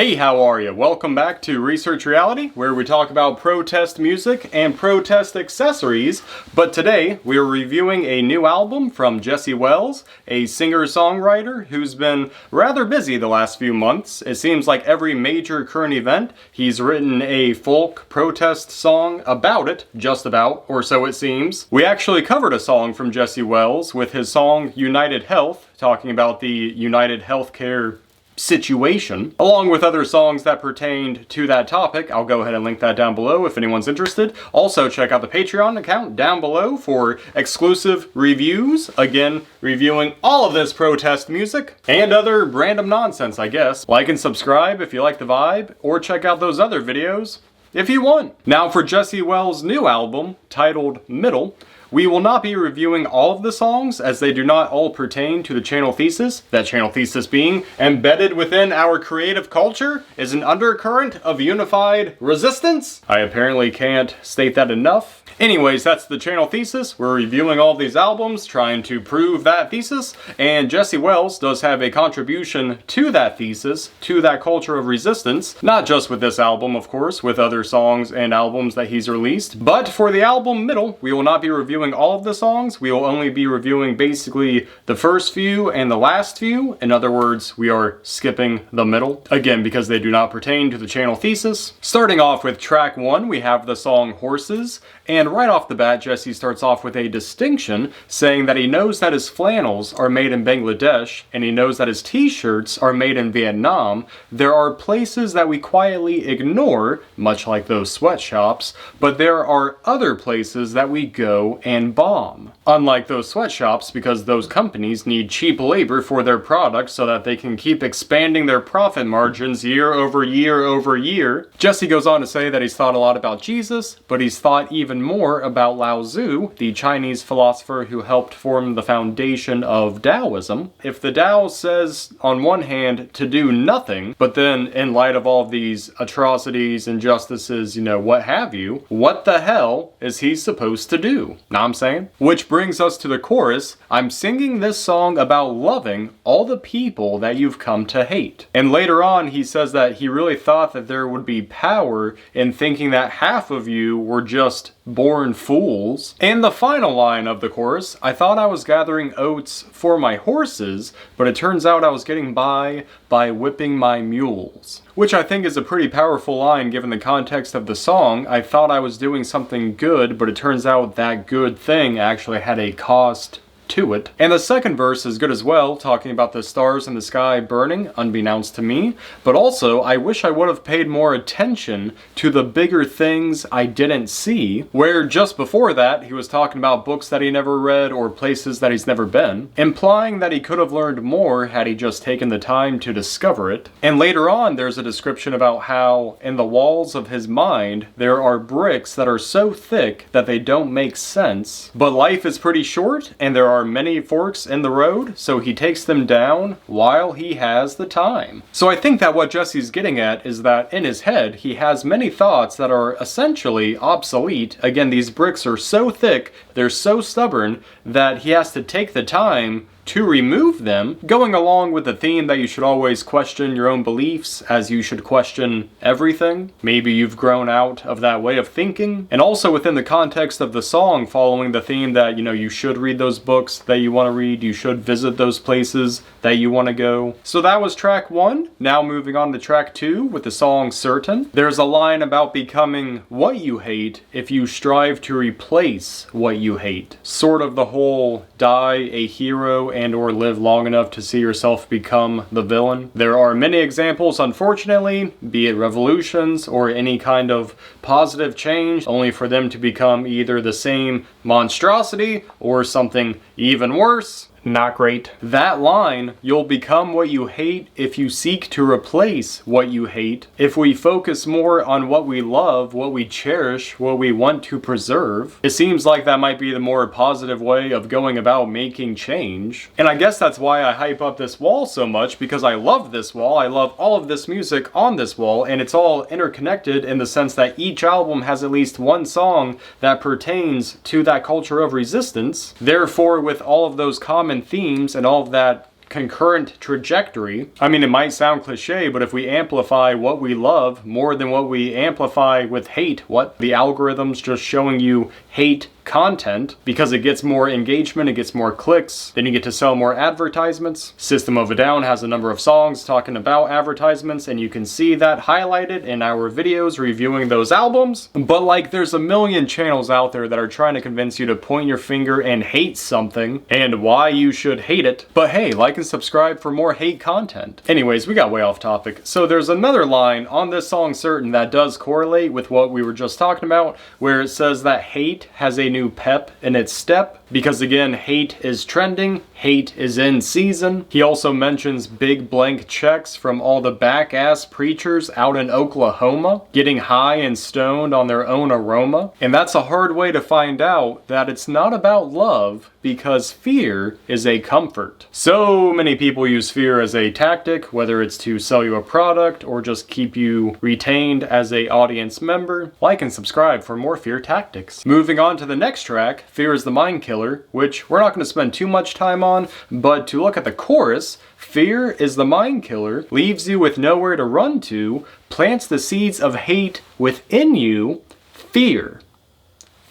Hey, how are you? Welcome back to Research Reality, where we talk about protest music and protest accessories. But today, we're reviewing a new album from Jesse Wells, a singer-songwriter who's been rather busy the last few months. It seems like every major current event, he's written a folk protest song about it, just about, or so it seems. We actually covered a song from Jesse Wells with his song United Health, talking about the United Healthcare situation, along with other songs that pertained to that topic. I'll go ahead and link that down below if anyone's interested. Also, check out the Patreon account down below for exclusive reviews. Again, reviewing all of this protest music and other random nonsense, I guess. Like and subscribe if you like the vibe, or check out those other videos if you want. Now for Jesse Wells' new album, titled Middle, we will not be reviewing all of the songs, as they do not all pertain to the channel thesis. That channel thesis being, embedded within our creative culture is an undercurrent of unified resistance. I apparently can't state that enough. Anyways, that's the channel thesis. We're reviewing all of these albums, trying to prove that thesis, and Jesse Wells does have a contribution to that thesis, to that culture of resistance, not just with this album, of course, with other songs and albums that he's released. But for the album Middle, we will not be reviewing all of the songs. We will only be reviewing basically the first few and the last few. In other words, we are skipping the middle, again because they do not pertain to the channel thesis. Starting off with track 1, we have the song Horses, and right off the bat, Jesse starts off with a distinction, saying that he knows that his flannels are made in Bangladesh, and he knows that his t-shirts are made in Vietnam. There are places that we quietly ignore, much like those sweatshops, but there are other places that we go and bomb. Unlike those sweatshops, because those companies need cheap labor for their products so that they can keep expanding their profit margins year over year over year. Jesse goes on to say that he's thought a lot about Jesus, but he's thought even more about Lao Tzu, the Chinese philosopher who helped form the foundation of Taoism. If the Tao says, on one hand, to do nothing, but then in light of all of these atrocities, injustices, what have you, what the hell is he supposed to do? Know what I'm saying? Which brings us to the chorus. I'm singing this song about loving all the people that you've come to hate. And later on, he says that he really thought that there would be power in thinking that half of you were just born fools. And the final line of the chorus, I thought I was gathering oats for my horses, but it turns out I was getting by whipping my mules. Which I think is a pretty powerful line given the context of the song. I thought I was doing something good, but it turns out that good thing actually had a cost to it. And the second verse is good as well, talking about the stars in the sky burning, unbeknownst to me, but also, I wish I would have paid more attention to the bigger things I didn't see, where just before that, he was talking about books that he never read or places that he's never been, implying that he could have learned more had he just taken the time to discover it. And later on, there's a description about how, in the walls of his mind, there are bricks that are so thick that they don't make sense, but life is pretty short, and there are many forks in the road, so he takes them down while he has the time. So I think that what Jesse's getting at is that in his head, he has many thoughts that are essentially obsolete. Again, these bricks are so thick, they're so stubborn, that he has to take the time to remove them, going along with the theme that you should always question your own beliefs as you should question everything. Maybe you've grown out of that way of thinking. And also within the context of the song, following the theme that, you should read those books that you want to read, you should visit those places that you want to go. So that was track 1. Now moving on to track 2 with the song Certain. There's a line about becoming what you hate if you strive to replace what you hate. Sort of the whole die a hero and or live long enough to see yourself become the villain. There are many examples, unfortunately, be it revolutions or any kind of positive change, only for them to become either the same monstrosity or something even worse. Not great. That line, you'll become what you hate if you seek to replace what you hate. If we focus more on what we love, what we cherish, what we want to preserve, it seems like that might be the more positive way of going about making change. And I guess that's why I hype up this wall so much, because I love this wall. I love all of this music on this wall, and it's all interconnected in the sense that each album has at least one song that pertains to that culture of resistance. Therefore, with all of those common themes and all of that concurrent trajectory. I mean, it might sound cliche, but if we amplify what we love more than what we amplify with hate, what? The algorithm's just showing you hate content because it gets more engagement, it gets more clicks, then you get to sell more advertisements. System of a Down has a number of songs talking about advertisements, and you can see that highlighted in our videos reviewing those albums. But like, there's a million channels out there that are trying to convince you to point your finger and hate something and why you should hate it. But hey, like and subscribe for more hate content. Anyways, we got way off topic. So there's another line on this song Certain that does correlate with what we were just talking about, where it says that hate has a new pep in its step, because again, hate is trending, hate is in season. He also mentions big blank checks from all the back-ass preachers out in Oklahoma, getting high and stoned on their own aroma. And that's a hard way to find out that it's not about love, because fear is a comfort. So many people use fear as a tactic, whether it's to sell you a product or just keep you retained as a audience member. Like and subscribe for more fear tactics. Moving on to the next track, Fear is the Mind Killer, which we're not going to spend too much time on, but to look at the chorus, fear is the mind killer, leaves you with nowhere to run to, plants the seeds of hate within you, fear.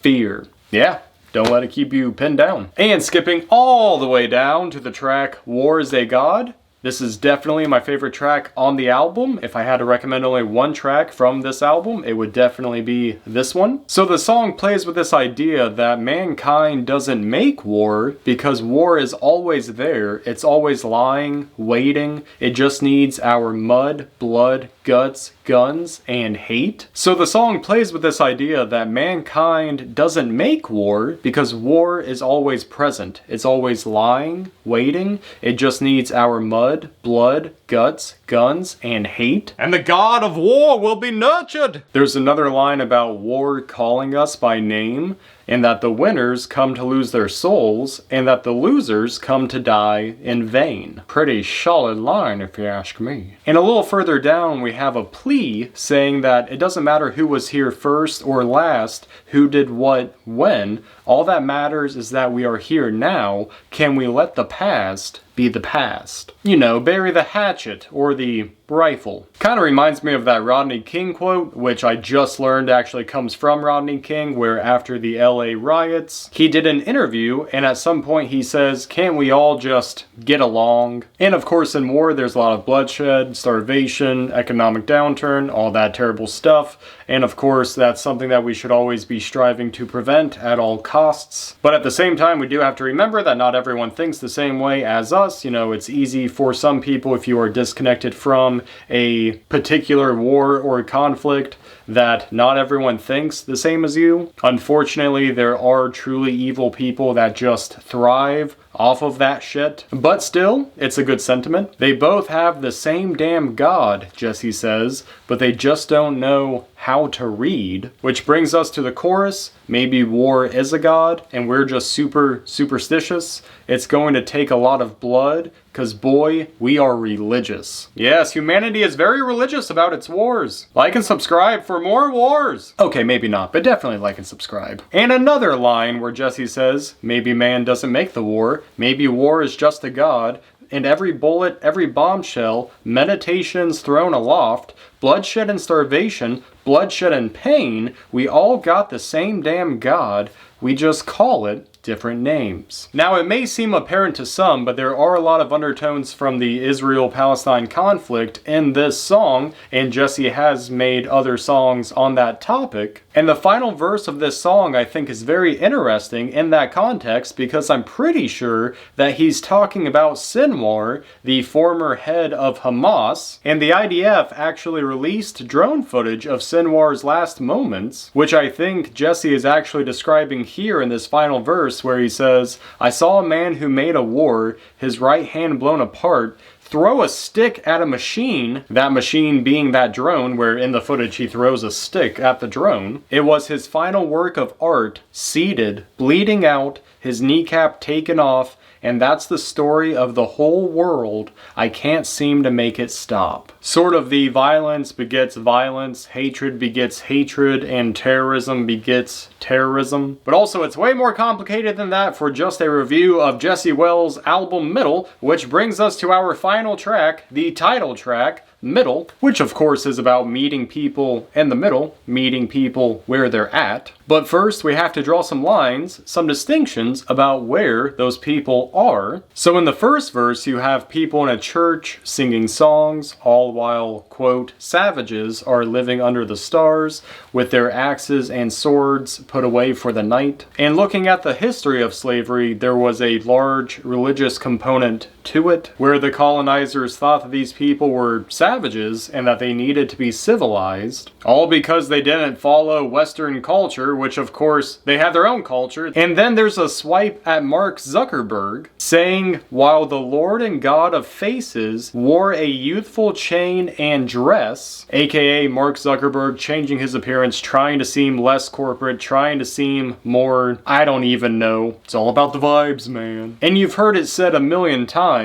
Fear. Yeah. Don't let it keep you pinned down. And skipping all the way down to the track War is a God. This is definitely my favorite track on the album. If I had to recommend only one track from this album, it would definitely be this one. So the song plays with this idea that mankind doesn't make war because war is always there. It's always lying, waiting. It just needs our mud, blood, guts, guns, and hate. So the song plays with this idea that mankind doesn't make war because war is always present. It's always lying, waiting. It just needs our mud, blood, guts, guns, and hate. And the god of war will be nurtured. There's another line about war calling us by name, and that the winners come to lose their souls, and that the losers come to die in vain. Pretty solid line if you ask me. And a little further down we have a plea saying that it doesn't matter who was here first or last, who did what when, all that matters is that we are here now. Can we let the past be the past? You know, bury the hatchet or the rifle. Kind of reminds me of that Rodney King quote, which I just learned actually comes from Rodney King, where after the LA riots, he did an interview, and at some point he says, can't we all just get along? And of course in war there's a lot of bloodshed, starvation, economic downturn, all that terrible stuff, and of course that's something that we should always be striving to prevent at all costs. But at the same time, we do have to remember that not everyone thinks the same way as us. You know, it's easy for some people, if you are disconnected from a particular war or conflict, that not everyone thinks the same as you. Unfortunately, there are truly evil people that just thrive off of that shit. But still, it's a good sentiment. They both have the same damn God, Jesse says, but they just don't know how to read. Which brings us to the chorus. Maybe war is a god, and we're just super superstitious. It's going to take a lot of blood, cause boy, we are religious. Yes, humanity is very religious about its wars. Like and subscribe for more wars. Okay, maybe not, but definitely like and subscribe. And another line where Jesse says, maybe man doesn't make the war, maybe war is just a god, and every bullet, every bombshell, meditations thrown aloft, bloodshed and starvation, bloodshed and pain, we all got the same damn God, we just call it different names. Now, it may seem apparent to some, but there are a lot of undertones from the Israel-Palestine conflict in this song, and Jesse has made other songs on that topic. And the final verse of this song I think is very interesting in that context, because I'm pretty sure that he's talking about Sinwar, the former head of Hamas, and the IDF actually released drone footage of Sinwar's last moments, which I think Jesse is actually describing here in this final verse, where he says, I saw a man who made a war, his right hand blown apart, throw a stick at a machine, that machine being that drone, where in the footage he throws a stick at the drone. It was his final work of art, seated, bleeding out, his kneecap taken off, and that's the story of the whole world. I can't seem to make it stop. sort of the violence begets violence, hatred begets hatred, and terrorism begets terrorism. But also it's way more complicated than that for just a review of Jesse Wells' album Middle, which brings us to our final track, the title track, Middle, which of course is about meeting people in the middle, meeting people where they're at. But first we have to draw some lines, some distinctions about where those people are. So in the first verse you have people in a church singing songs, all while, quote, savages are living under the stars with their axes and swords put away for the night. And looking at the history of slavery, there was a large religious component to it, where the colonizers thought that these people were savages and that they needed to be civilized, all because they didn't follow Western culture, which of course they had their own culture. And then there's a swipe at Mark Zuckerberg saying, while the Lord and God of faces wore a youthful chain and dress, aka Mark Zuckerberg changing his appearance, trying to seem less corporate, trying to seem more, I don't even know. It's all about the vibes, man. And you've heard it said a million times,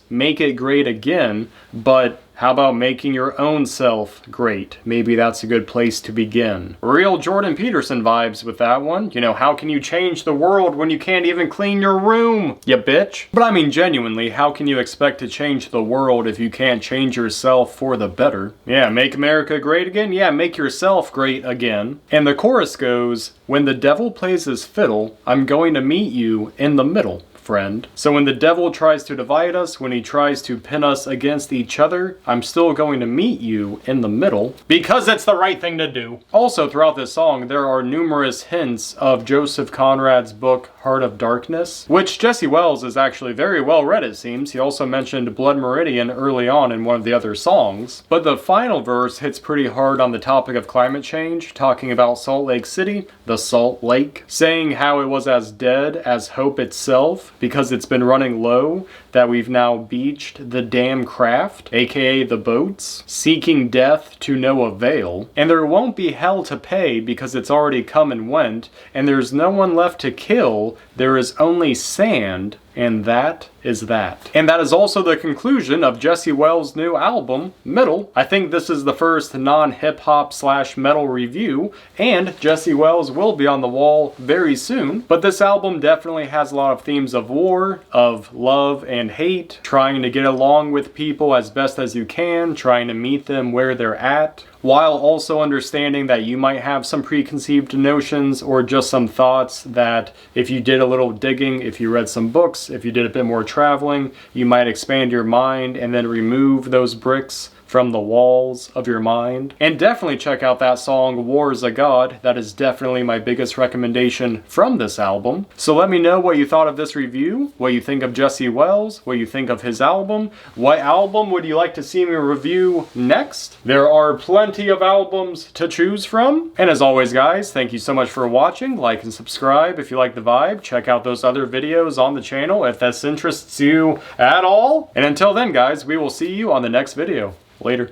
make it great again, but how about making your own self great? Maybe that's a good place to begin. Real Jordan Peterson vibes with that one. You know, how can you change the world when you can't even clean your room, you bitch? But I mean, genuinely, how can you expect to change the world if you can't change yourself for the better? Yeah, make America great again? Yeah, make yourself great again. And the chorus goes, when the devil plays his fiddle, I'm going to meet you in the middle. Friend. So when the devil tries to divide us, when he tries to pin us against each other, I'm still going to meet you in the middle, because it's the right thing to do. Also, throughout this song, there are numerous hints of Joseph Conrad's book, Heart of Darkness, which Jesse Wells is actually very well read, it seems. He also mentioned Blood Meridian early on in one of the other songs. But the final verse hits pretty hard on the topic of climate change, talking about Salt Lake City, the Salt Lake, saying how it was as dead as hope itself, because it's been running low, that we've now beached the damn craft, aka the boats, seeking death to no avail, and there won't be hell to pay because it's already come and went, and there's no one left to kill, there is only sand, and that is that. And that is also the conclusion of Jesse Wells' new album, Middle. I think this is the first non-hip-hop / metal review, and Jesse Wells will be on the wall very soon, but this album definitely has a lot of themes of war, of love and hate, trying to get along with people as best as you can, trying to meet them where they're at, while also understanding that you might have some preconceived notions or just some thoughts that if you did a little digging, if you read some books, if you did a bit more traveling, you might expand your mind and then remove those bricks from the walls of your mind. And definitely check out that song, War is a God. That is definitely my biggest recommendation from this album. So let me know what you thought of this review, what you think of Jesse Wells, what you think of his album. What album would you like to see me review next? There are plenty of albums to choose from. And as always, guys, thank you so much for watching. Like and subscribe if you like the vibe. Check out those other videos on the channel if this interests you at all. And until then, guys, we will see you on the next video. Later.